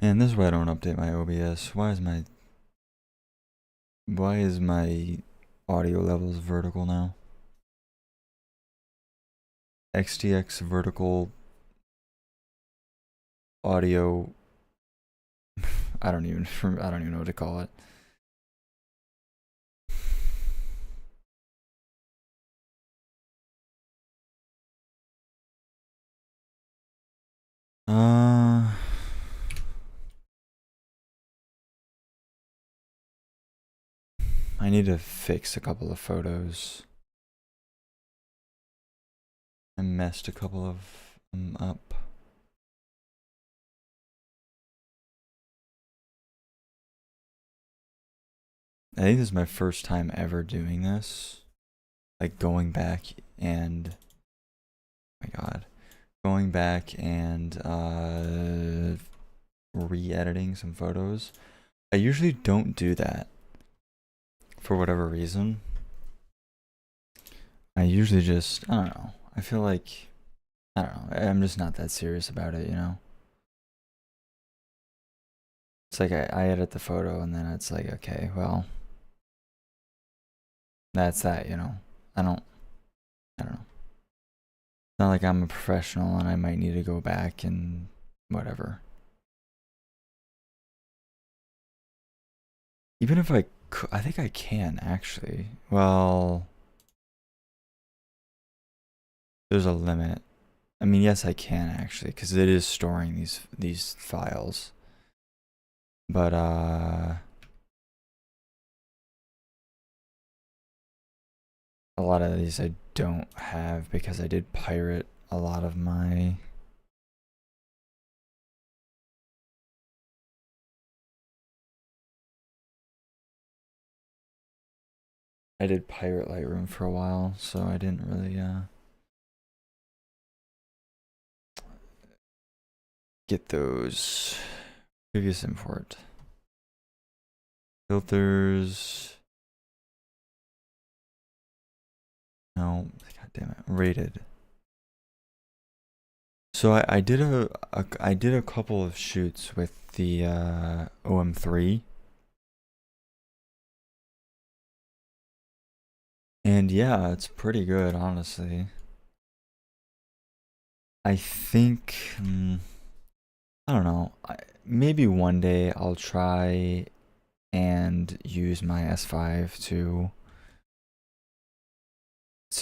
And this is why I don't update my OBS. Why is my audio levels vertical now? XTX vertical audio. I don't even know what to call it. I need to fix a couple of photos. I messed a couple of them up. I think this is my first time ever doing this. Like going back and, oh my god, going back and re-editing some photos. I usually don't do that for whatever reason. I usually just, I don't know. I feel like, I don't know. I'm just not that serious about it, you know? It's like I edit the photo and then it's like, okay, well, that's that, you know? I don't know. It's not like I'm a professional and I might need to go back and whatever. Even if I think I can actually. Well, there's a limit. I mean, yes, I can actually, because it is storing these files. But a lot of these I don't have because I did pirate a lot of my. I did pirate Lightroom for a while, so I didn't really get those. Previous import filters. No, god damn it, rated. So I did a couple of shoots with the OM3, and yeah, it's pretty good, honestly. I think I don't know. Maybe one day I'll try and use my S5 to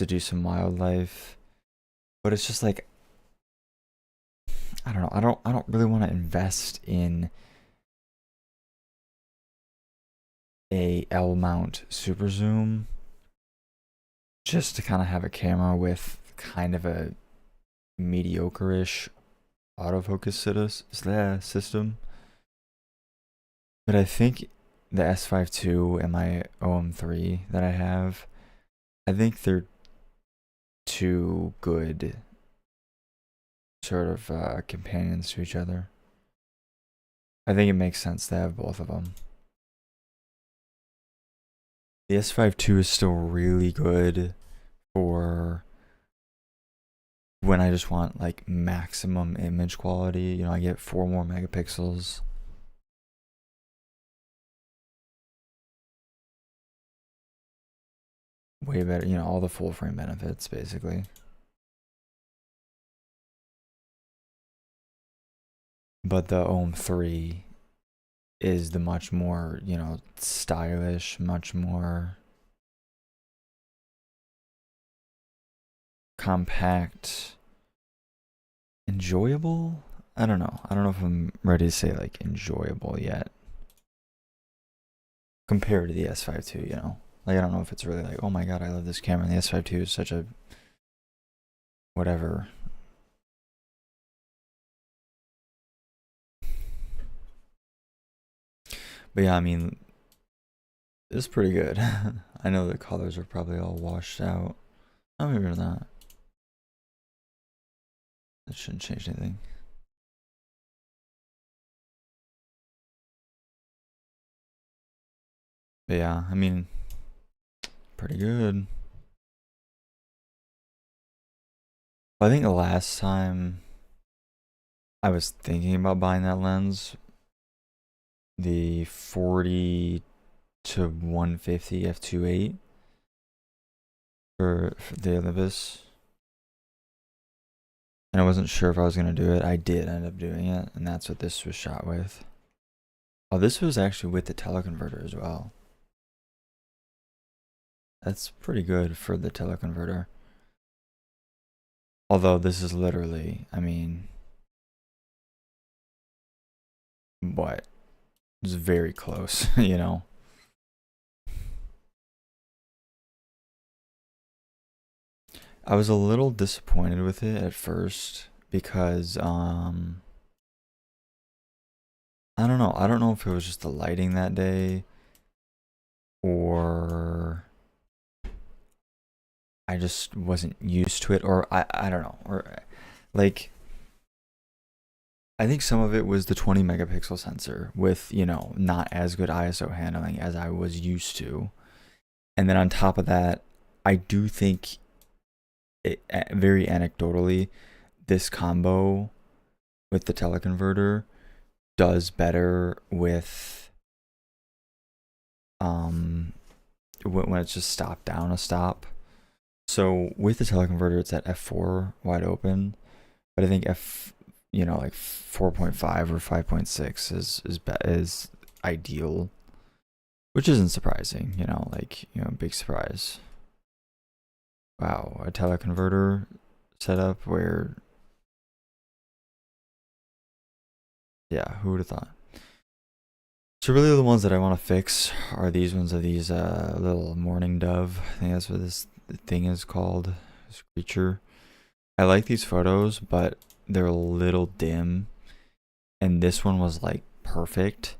do some wildlife, but it's just like I don't know. I don't really want to invest in a L mount super zoom just to kind of have a camera with kind of a mediocre-ish autofocus system. But I think the S5 II and my OM3 that I have, I think they're two good sort of companions to each other. I think it makes sense to have both of them. The S5 II is still really good for when I just want like maximum image quality. You know, I get 4 more megapixels. Way better, you know, all the full frame benefits basically. But the OM3 is the much more, you know, stylish, much more compact, enjoyable. I don't know. I don't know if I'm ready to say like enjoyable yet compared to the S5 II, you know. Like I don't know if it's really like, oh my god, I love this camera. And the S5 II is such a whatever. But yeah, I mean, it's pretty good. I know the colors are probably all washed out. Oh, maybe not. That shouldn't change anything. But yeah, I mean, pretty good. I think the last time I was thinking about buying that lens the 40 to 150 f2.8 for the Olympus. And I wasn't sure if I was going to do it. I did end up doing it, and that's what this was shot with. Oh, this was actually with the teleconverter as well. That's pretty good for the teleconverter. Although this is literally, I mean, what? It's very close, you know? I was a little disappointed with it at first because, I don't know. I don't know if it was just the lighting that day or I just wasn't used to it, or I don't know, or like I think some of it was the 20 megapixel sensor with, you know, not as good ISO handling as I was used to. And then on top of that, I do think it, very anecdotally, this combo with the teleconverter does better with when it's just stopped down a stop. So with the teleconverter, it's at f4 wide open, but I think like 4.5 or 5.6 is ideal, which isn't surprising, big surprise. Wow, a teleconverter setup where, yeah, who would have thought? So really the ones that I want to fix are these ones of these little mourning dove. I think that's what this thing is called, this creature. I like these photos, but they're a little dim. And this one was like perfect.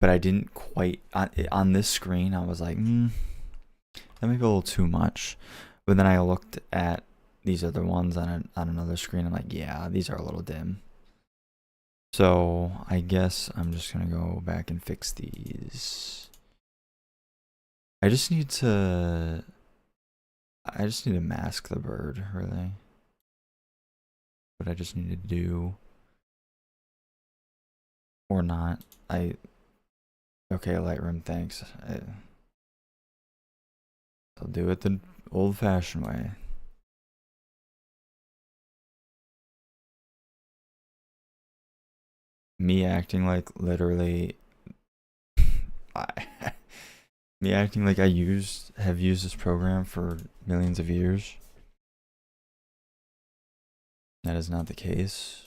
But I didn't quite, on this screen, I was like, that may be a little too much. But then I looked at these other ones on another screen. I'm like, yeah, these are a little dim. So I guess I'm just gonna go back and fix these. I just need to mask the bird, really. What I just need to do. Or not. Okay, Lightroom, thanks. I'll do it the old-fashioned way. Me acting like literally me acting like I have used this program for millions of years. That is not the case.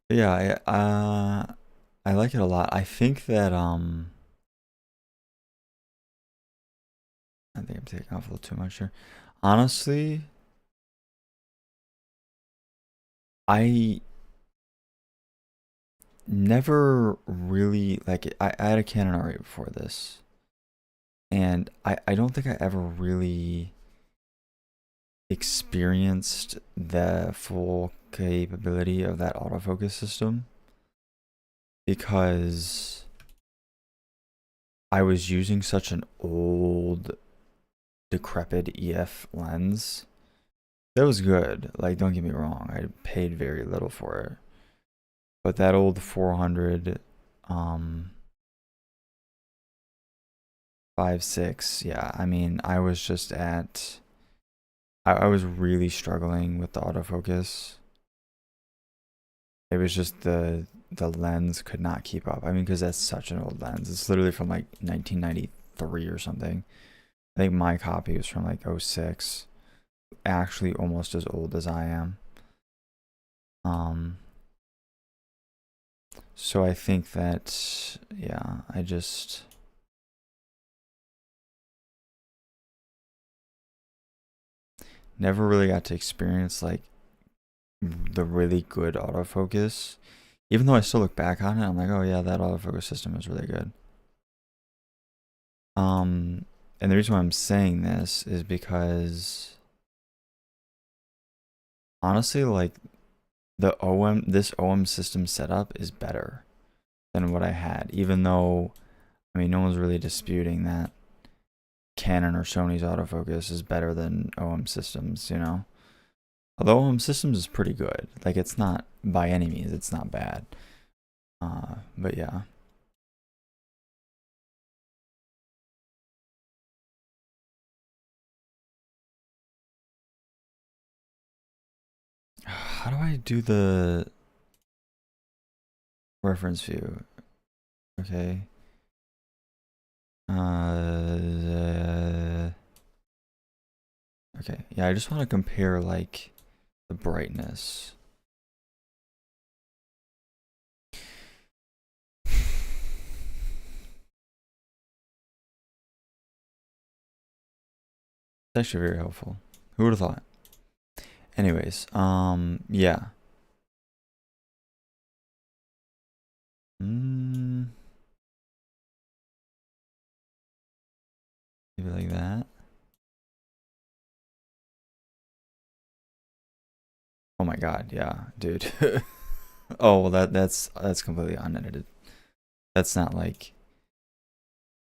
But yeah, I like it a lot. I think that I think I'm taking off a little too much here. Honestly, I never really I had a Canon R8 before this. And I don't think I ever really experienced the full capability of that autofocus system because I was using such an old decrepit EF lens. That was good, like, don't get me wrong, I paid very little for it, but that old 400 5.6, yeah, I mean, I was just at I was really struggling with the autofocus. It was just the lens could not keep up. I mean, because that's such an old lens. It's literally from like 1993 or something. I think my copy was from like 06. Actually almost as old as I am. So I think that, yeah, I just never really got to experience like the really good autofocus. Even though I still look back on it, I'm like, oh yeah, that autofocus system is really good. And the reason why I'm saying this is because honestly, like this OM system setup is better than what I had, even though I mean, no one's really disputing that Canon or Sony's autofocus is better than OM Systems, you know? Although OM Systems is pretty good. Like, it's not, by any means, it's not bad. But yeah. How do I do the reference view? Okay. Okay. Yeah, I just want to compare, like, the brightness. It's actually very helpful. Who would have thought? Anyways, yeah. Maybe like that. Oh my god, yeah, dude. Oh, well, that's completely unedited. That's not like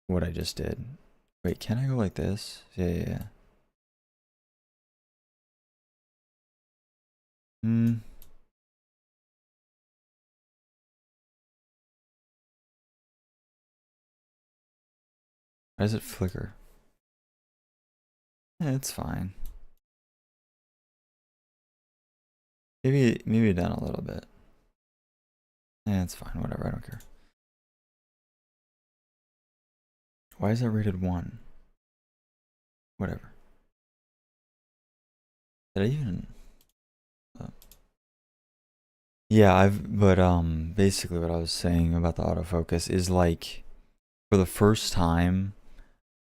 what I just did. Wait, can I go like this? Yeah, yeah, yeah. Hmm. Why does it flicker? It's fine. Maybe down a little bit. It's fine. Whatever. I don't care. Why is that rated 1? Whatever. Did I even? Uh, yeah, but basically what I was saying about the autofocus is like, for the first time,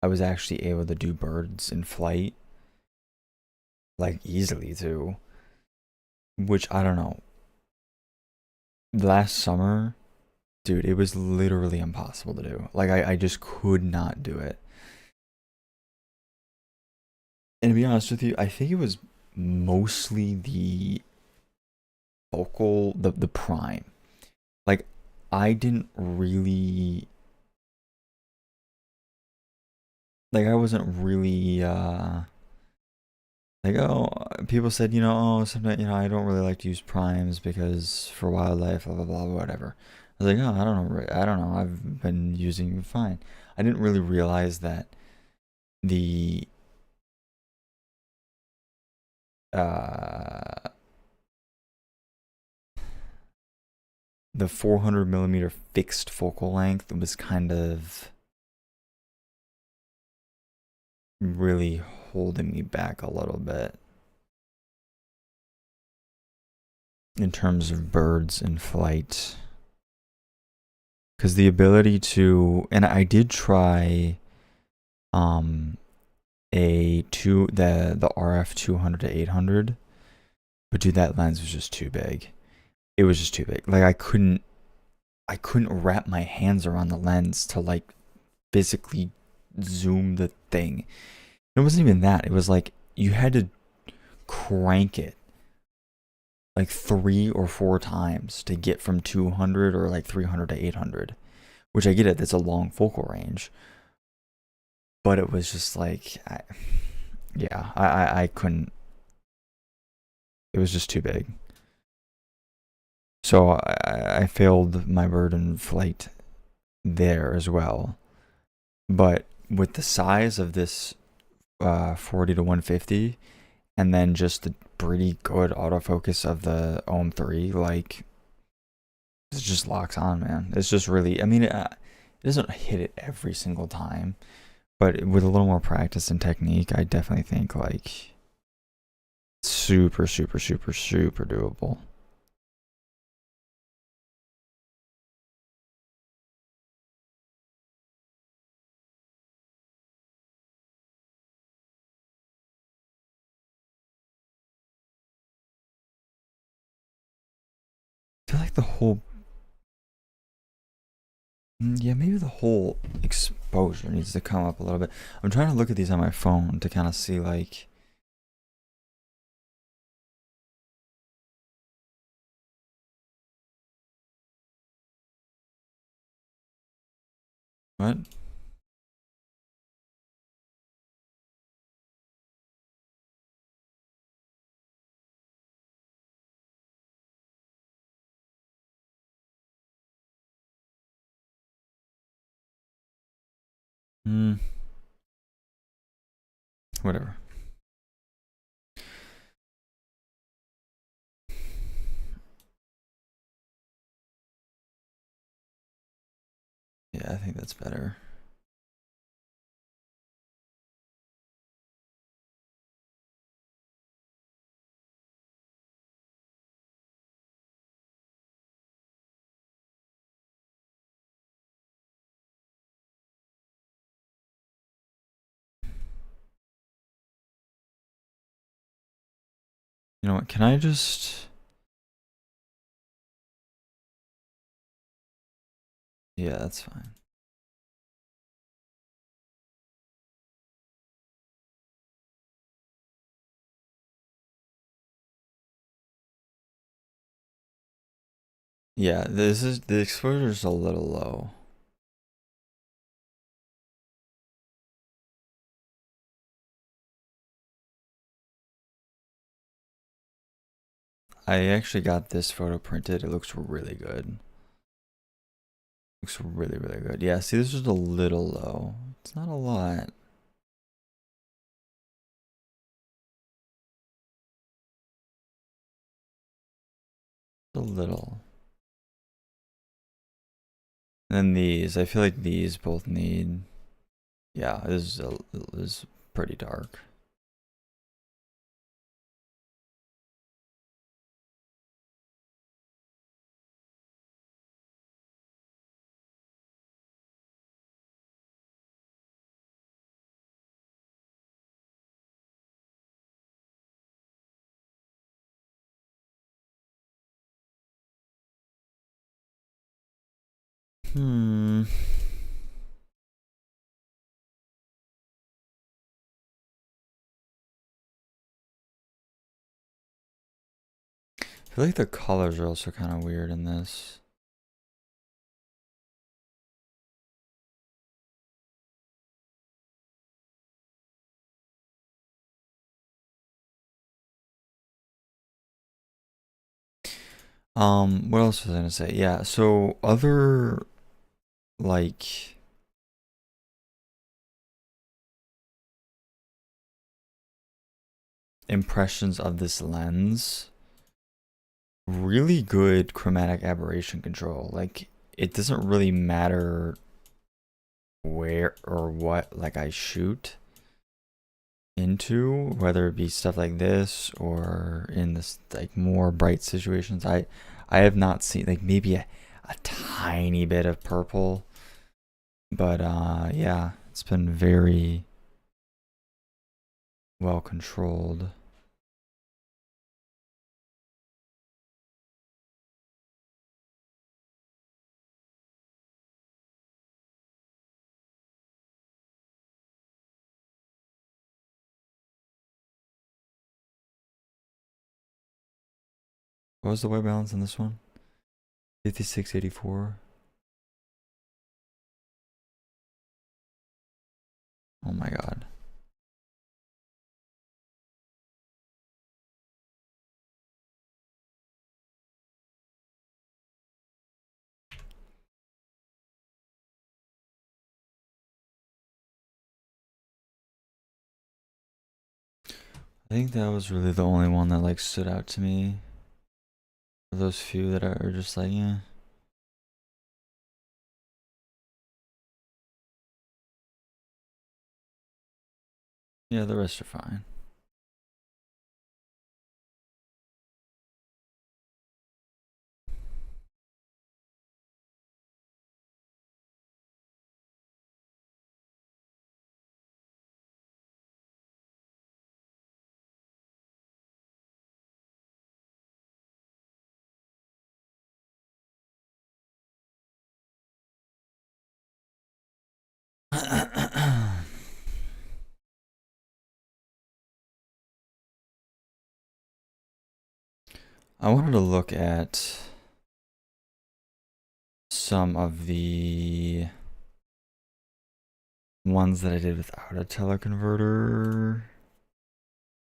I was actually able to do birds in flight, like easily too. Which I don't know. Last summer, dude, it was literally impossible to do. Like I just could not do it. And to be honest with you, I think it was mostly the focal, the prime. Like I didn't really, like I wasn't really like, oh, people said, oh, sometimes, I don't really like to use primes because for wildlife, blah blah blah, whatever. I was like, oh, I don't know, I've been using fine. I didn't really realize that the uh the 400 millimeter fixed focal length was kind of really holding me back a little bit in terms of birds in flight. Because the ability to, and I did try um the RF 200 to 800, but dude, that lens was just too big. It was just too big. Like I couldn't wrap my hands around the lens to like physically zoom the thing. It wasn't even that. It was like you had to crank it like 3 or 4 times to get from 200 or like 300 to 800, which I get it. That's a long focal range, but it was just like, yeah, I couldn't. It was just too big. So I failed my bird in flight there as well. But with the size of this 40 to 150, and then just the pretty good autofocus of the OM 3, like it just locks on, man. It's just really, I mean, it doesn't hit it every single time, but with a little more practice and technique, I definitely think like super, super, super, super doable. I feel like the whole, yeah, maybe the whole exposure needs to come up a little bit. I'm trying to look at these on my phone to kind of see like, What? Hmm. Whatever. Yeah, I think that's better. You know what? Can I just... Yeah, that's fine. Yeah, this is... The exposure's a little low. I actually got this photo printed. It looks really good. Looks really, really good. Yeah, see, this is a little low. It's not a lot. A little. And then these, I feel like these both need... Yeah, this is pretty dark. Hmm. I feel like the colors are also kind of weird in this. What else was I gonna say? Yeah, so other like impressions of this lens, really good chromatic aberration control. Like it doesn't really matter where or what like I shoot into, whether it be stuff like this or in this like more bright situations. I have not seen like maybe a tiny bit of purple, but yeah, it's been very well controlled. What was the white balance in this one? 5684. Oh my god. I think that was really the only one that like stood out to me. Those few that are just like, yeah. Yeah, the rest are fine. I wanted to look at some of the ones that I did without a teleconverter.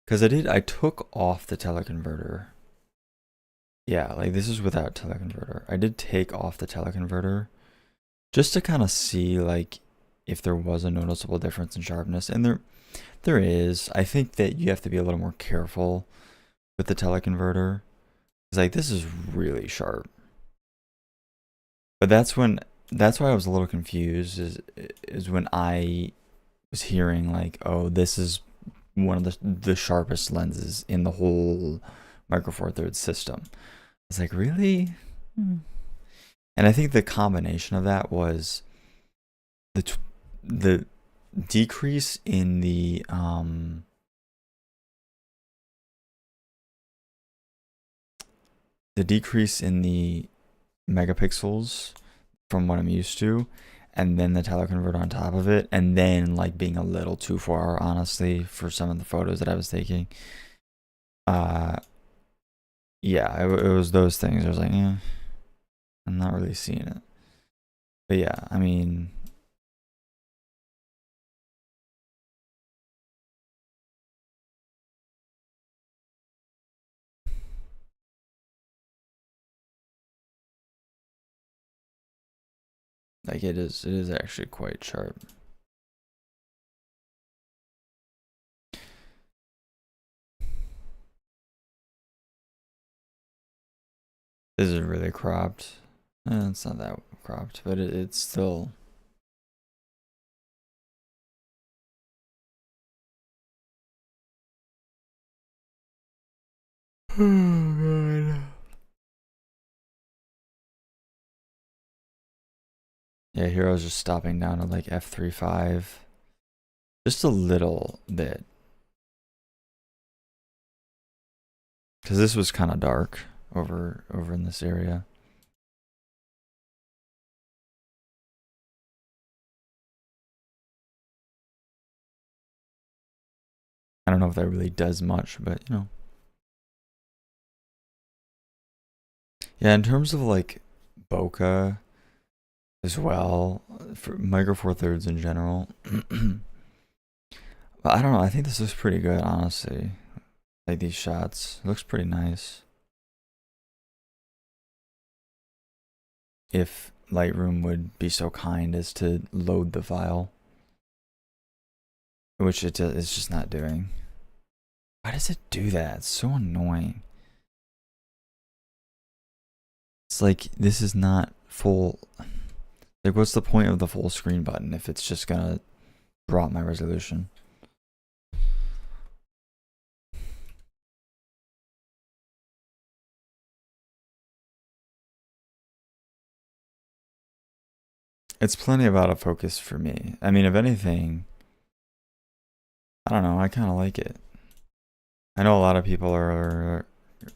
Because I took off the teleconverter. Yeah, like this is without teleconverter. I did take off the teleconverter just to kind of see like if there was a noticeable difference in sharpness. And there is. I think that you have to be a little more careful with the teleconverter. It's like this is really sharp. But that's why I was a little confused is when I was hearing like, oh, this is one of the sharpest lenses in the whole Micro Four Thirds system. It's like, really? And I think the combination of that was the decrease in the megapixels from what I'm used to, and then the teleconverter on top of it, and then like being a little too far, honestly, for some of the photos that I was taking. Yeah, it was those things. I was like, I'm not really seeing it. But yeah, I mean, like it is actually quite sharp. This is really cropped. It's not that cropped, but it's still. Oh god. Yeah, here I was just stopping down at like f3.5. Just a little bit. Because this was kind of dark over in this area. I don't know if that really does much, but you know. Yeah, in terms of like bokeh as well, for Micro Four Thirds in general. But I don't know, I think this looks pretty good, honestly. Like these shots. It looks pretty nice. If Lightroom would be so kind as to load the file. Which it's just not doing. Why does it do that? It's so annoying. It's like, this is not full. Like, what's the point of the full screen button if it's just gonna drop my resolution? It's plenty of out of focus for me. I mean, if anything, I don't know, I kind of like it. I know a lot of people are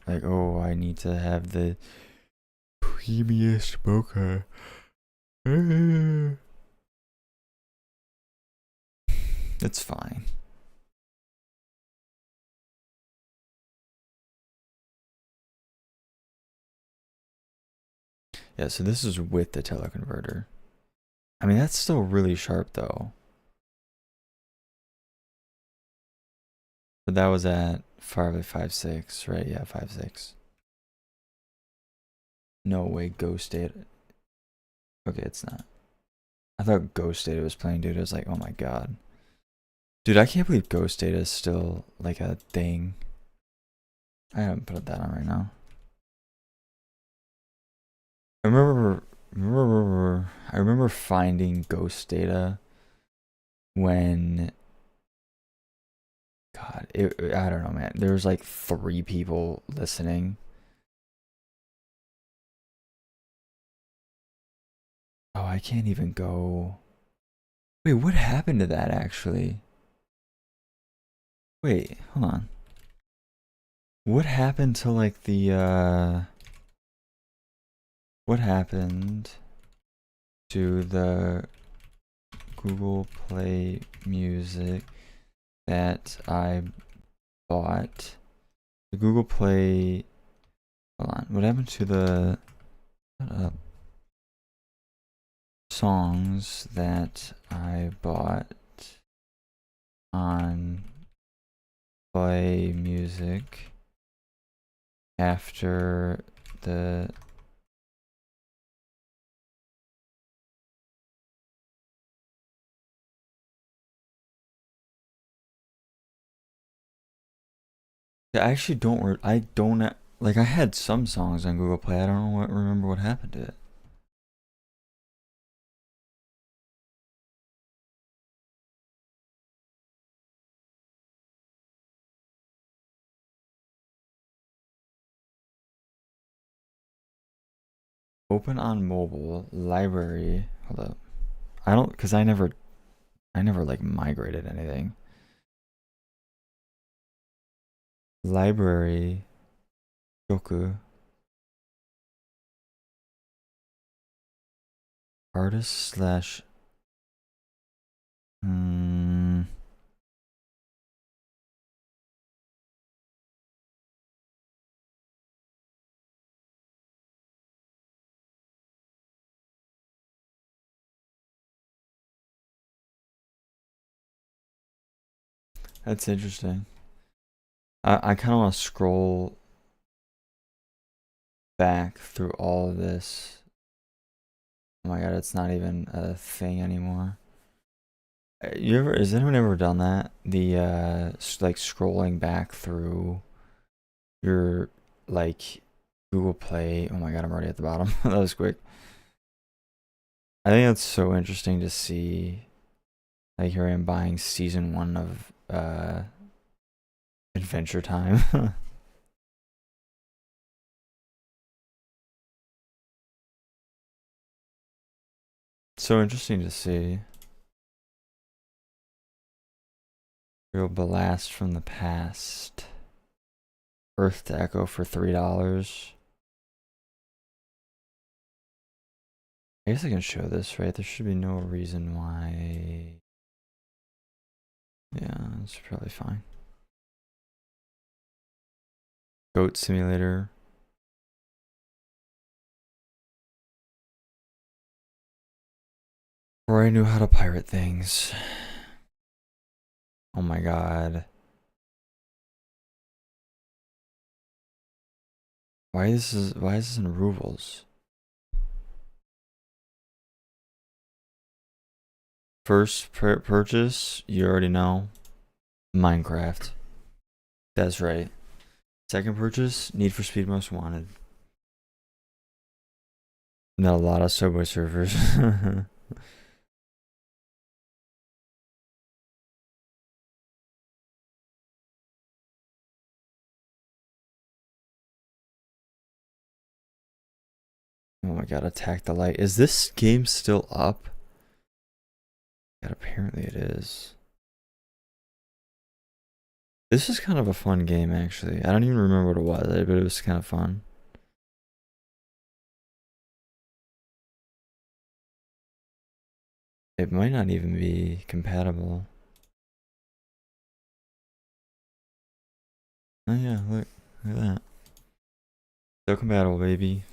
like, oh, I need to have the premiest bokeh. It's fine. Yeah, so this is with the teleconverter. I mean, that's still really sharp though. But that was at 5.6, right? Yeah, 5.6. No way, Ghost Data. Okay, it's not. I thought Ghost Data was playing, dude. I was like, oh my god. Dude, I can't believe Ghost Data is still like a thing. I haven't put that on right now. I remember finding Ghost Data when God, I don't know, man. There was like 3 people listening. Oh, I can't even go. Wait, what happened to that actually? Wait, hold on. What happened to like the what happened to the Google Play Music that I bought? The Google Play, hold on, what happened to the songs that I bought on play music after the I actually don't I don't like I had some songs on Google Play. I don't remember what happened to it. Open on mobile library. Hold up. I don't cuz I never like migrated anything. Library Yoku artist slash that's interesting. I kind of want to scroll back through all of this. Oh my god, it's not even a thing anymore. You ever, has anyone ever done that? The like scrolling back through your like Google Play. Oh my god, I'm already at the bottom. That was quick. I think that's so interesting to see. Like here I am buying season 1 of Adventure Time. So interesting to see. Real blast from the past. Earth to Echo for $3. I guess I can show this, right? There should be no reason why. Yeah, it's probably fine. Goat Simulator. Before I knew how to pirate things. Oh my god. Why is this in rubles? First purchase, you already know. Minecraft. That's right. Second purchase, Need for Speed Most Wanted. Not a lot of Subway Surfers. Oh my god, Attack the Light. Is this game still up? God, apparently it is. This is kind of a fun game, actually. I don't even remember what it was, but it was kind of fun. It might not even be compatible. Oh yeah, look at that. Still compatible, baby.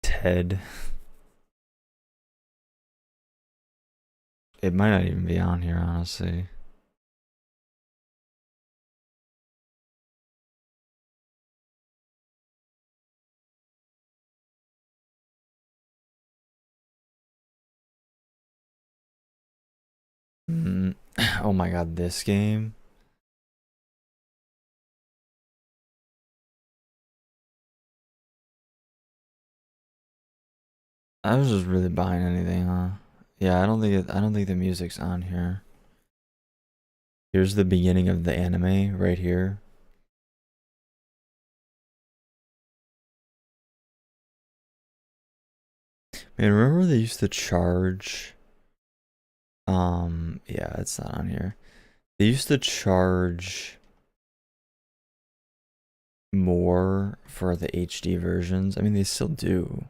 Ted. It might not even be on here, honestly. Oh my god, this game. I was just really buying anything, huh? Yeah, I don't think the music's on here. Here's the beginning of the anime right here. Man, remember they used to charge yeah, it's not on here. They used to charge more for the HD versions. I mean, they still do.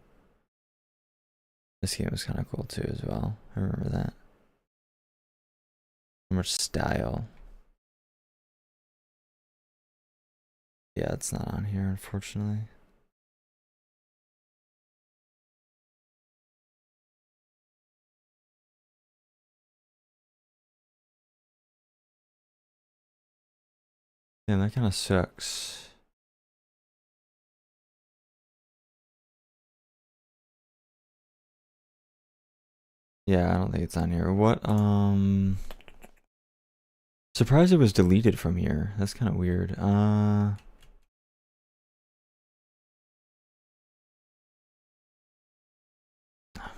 This game was kind of cool too as well. I remember that. So much style. Yeah, it's not on here, unfortunately. Damn, that kind of sucks. Yeah, I don't think it's on here. What, surprised it was deleted from here. That's kind of weird. I'm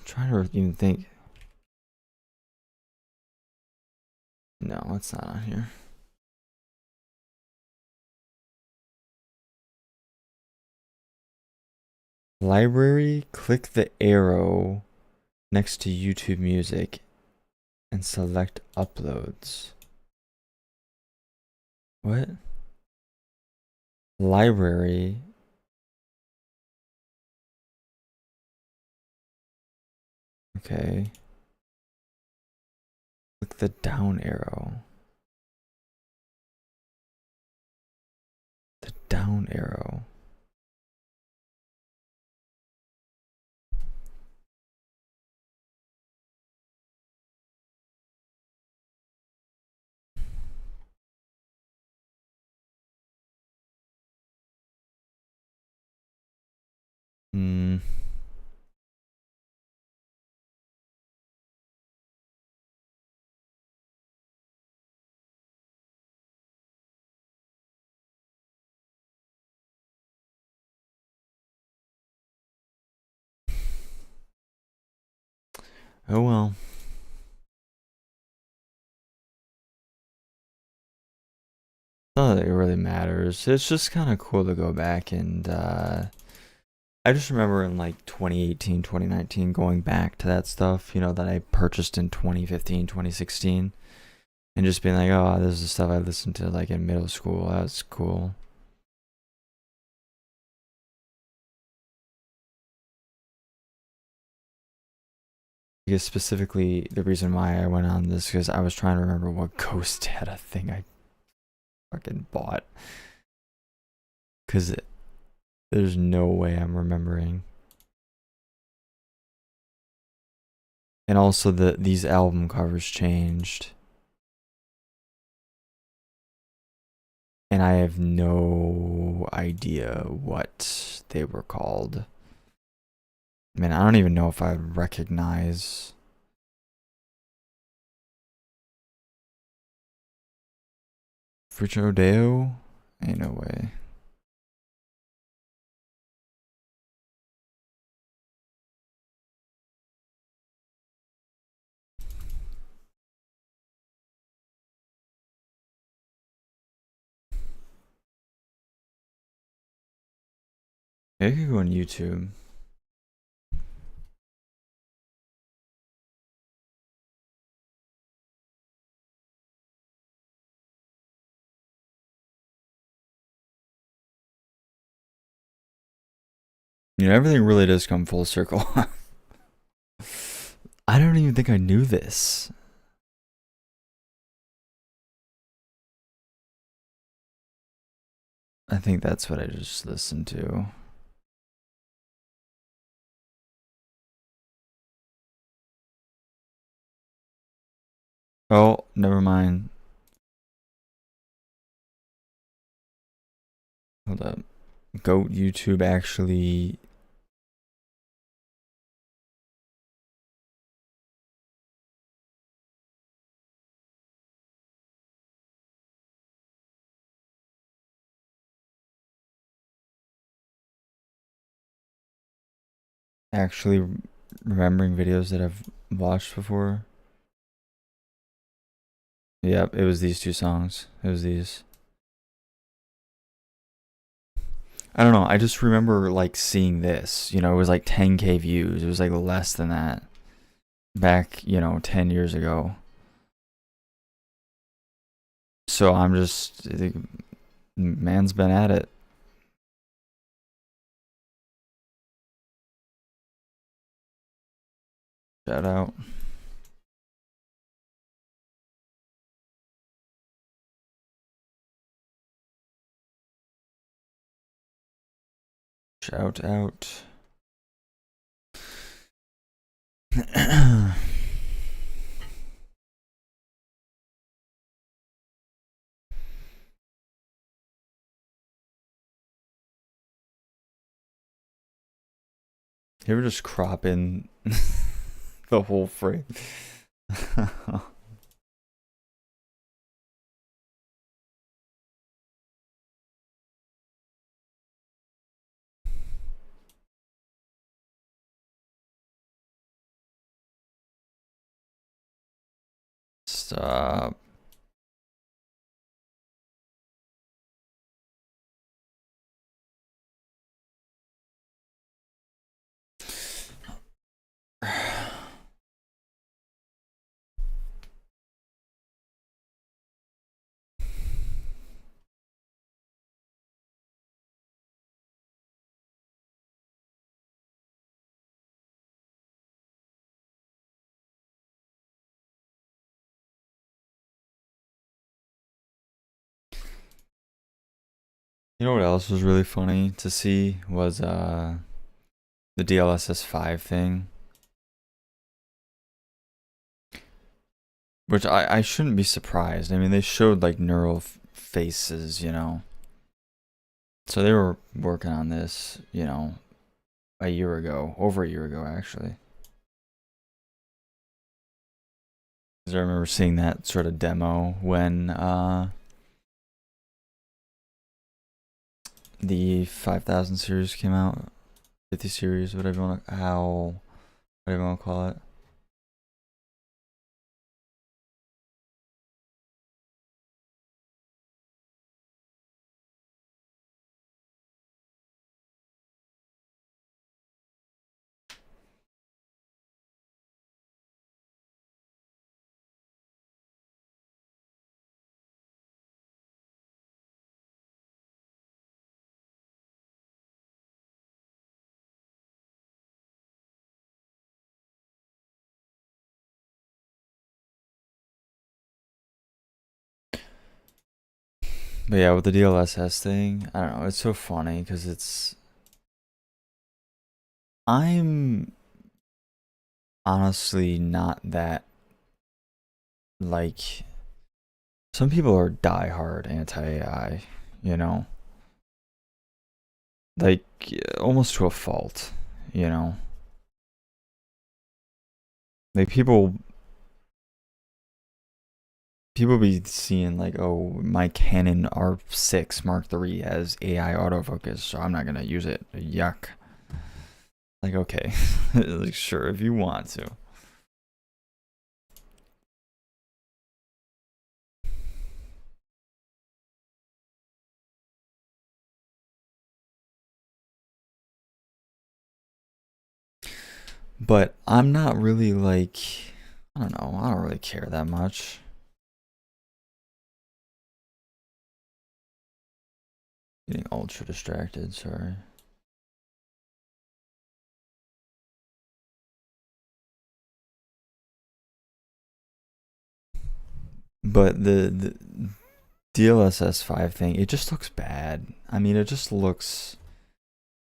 trying to even think. No, it's not on here. Library, click the arrow next to YouTube Music and select uploads. What? Library. Okay. Click the down arrow. The down arrow. Hmm. Oh well. Not that it really matters. It's just kind of cool to go back and I just remember in like 2018, 2019 going back to that stuff, that I purchased in 2015, 2016 and just being like, "Oh, this is the stuff I listened to like in middle school. That was cool." Because specifically the reason why I went on this because I was trying to remember what Ghost Data thing I fucking bought. Because there's no way I'm remembering. And also these album covers changed. And I have no idea what they were called. I mean, I don't even know if I recognize. Fricho Deo? Ain't no way. Maybe I could go on YouTube. Everything really does come full circle. I don't even think I knew this. I think that's what I just listened to. Oh, never mind. Hold up. Goat YouTube actually actually remembering videos that I've watched before. Yep, it was these two songs. It was these. I don't know. I just remember like seeing this. It was like 10K views. It was like less than that back, 10 years ago. So I'm just, man's been at it. Shout out. Shout out. You ever just crop in the whole frame? Stop. You know what else was really funny to see was the DLSS 5 thing. Which I shouldn't be surprised. I mean, they showed like neural faces, you know. So they were working on this, you know, a year ago, over a year ago actually. Because I remember seeing that sort of demo when the 5000 series came out, 50 series, whatever you want to, whatever you want to call it. But yeah, with the DLSS thing, I don't know, it's so funny because I'm honestly not that, like, some people are diehard anti-AI, you know? Like, almost to a fault, you know? Like, people be seeing like, oh, my Canon R6 Mark III has AI autofocus, so I'm not gonna use it. Yuck. Like, okay, like, sure, if you want to. But I'm not really like, I don't know, I don't really care that much. Getting ultra distracted, sorry. But the DLSS 5 thing, it just looks bad. I mean, it just looks.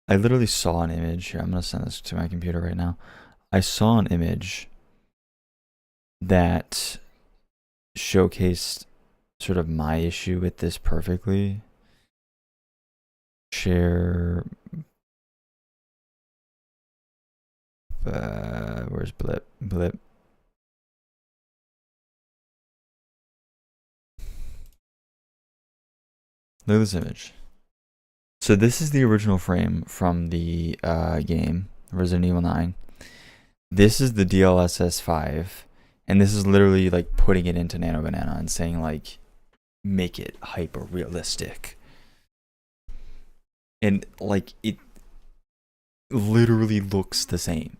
I literally saw an image. Here, I'm gonna send this to my computer right now. I saw an image that showcased sort of my issue with this perfectly. Share. Where's Blip? Blip. Look at this image. So this is the original frame from the game Resident Evil 9. This is the DLSS 5, and this is literally like putting it into Nano Banana and saying like, make it hyper realistic. And like it literally looks the same.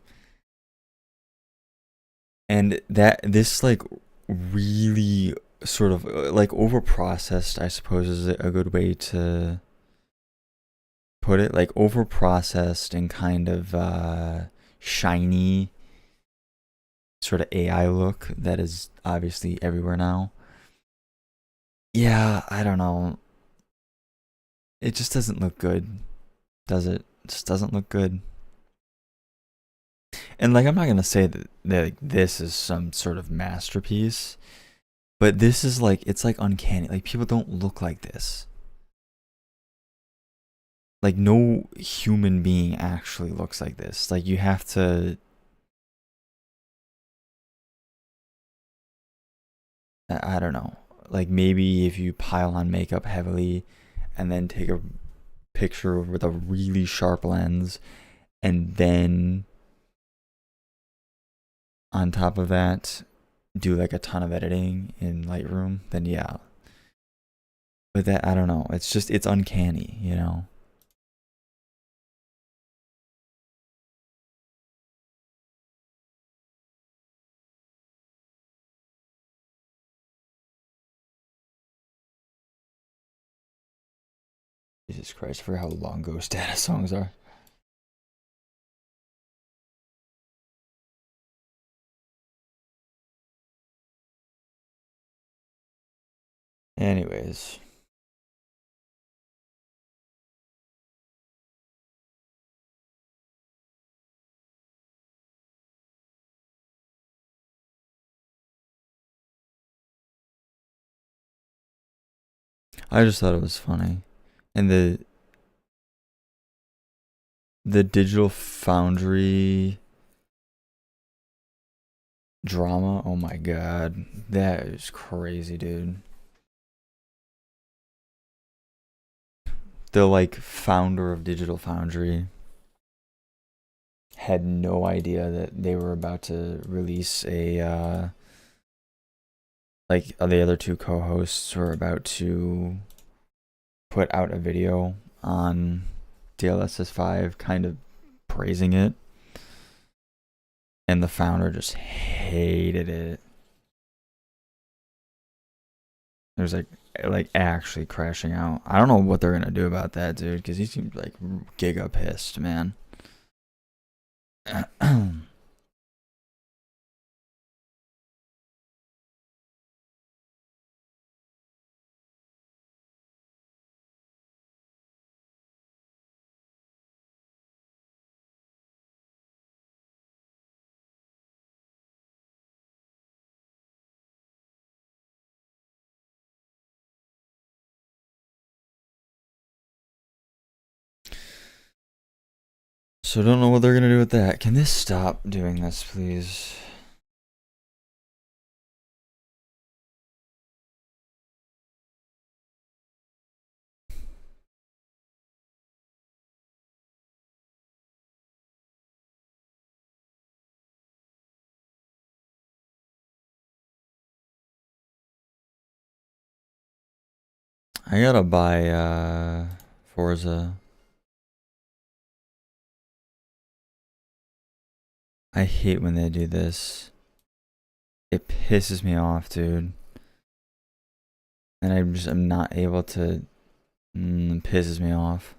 And that this like really sort of like over processed, I suppose, is a good way to put it. Like over processed and kind of shiny sort of AI look that is obviously everywhere now. Yeah, I don't know. It just doesn't look good, does it? It just doesn't look good. And like, I'm not gonna say that like, this is some sort of masterpiece, but this is like, it's like uncanny. Like, people don't look like this. like no human being actually looks like this. Like you have to, I don't know. Like maybe if you pile on makeup heavily and then take a picture with a really sharp lens and then on top of that do like a ton of editing in Lightroom, then yeah. But that, I don't know. It's just, it's uncanny, you know? Jesus Christ, I forgot how long Ghost Data songs are. Anyways. I just thought it was funny. And the Digital Foundry drama, oh my god. That is crazy, dude. The like founder of Digital Foundry had no idea that they were about to release a like the other two co-hosts were about to put out a video on DLSS 5 kind of praising it, and the founder just hated it. It was like actually crashing out. I don't know what they're gonna do about that, dude, because he seems like giga pissed, man. So don't know what they're gonna do with that. Can this stop doing this, please? I gotta buy Forza. I hate when they do this. It pisses me off, dude. And I'm not able to. It pisses me off.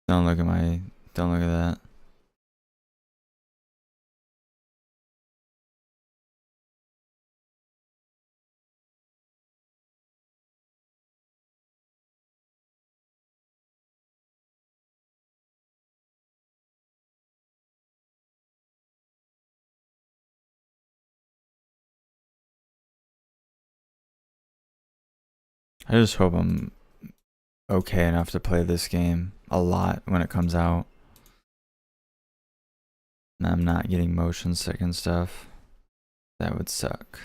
Don't look at my. Don't look at that. I just hope I'm okay enough to play this game a lot when it comes out. And I'm not getting motion sick and stuff. That would suck.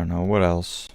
don't know what else.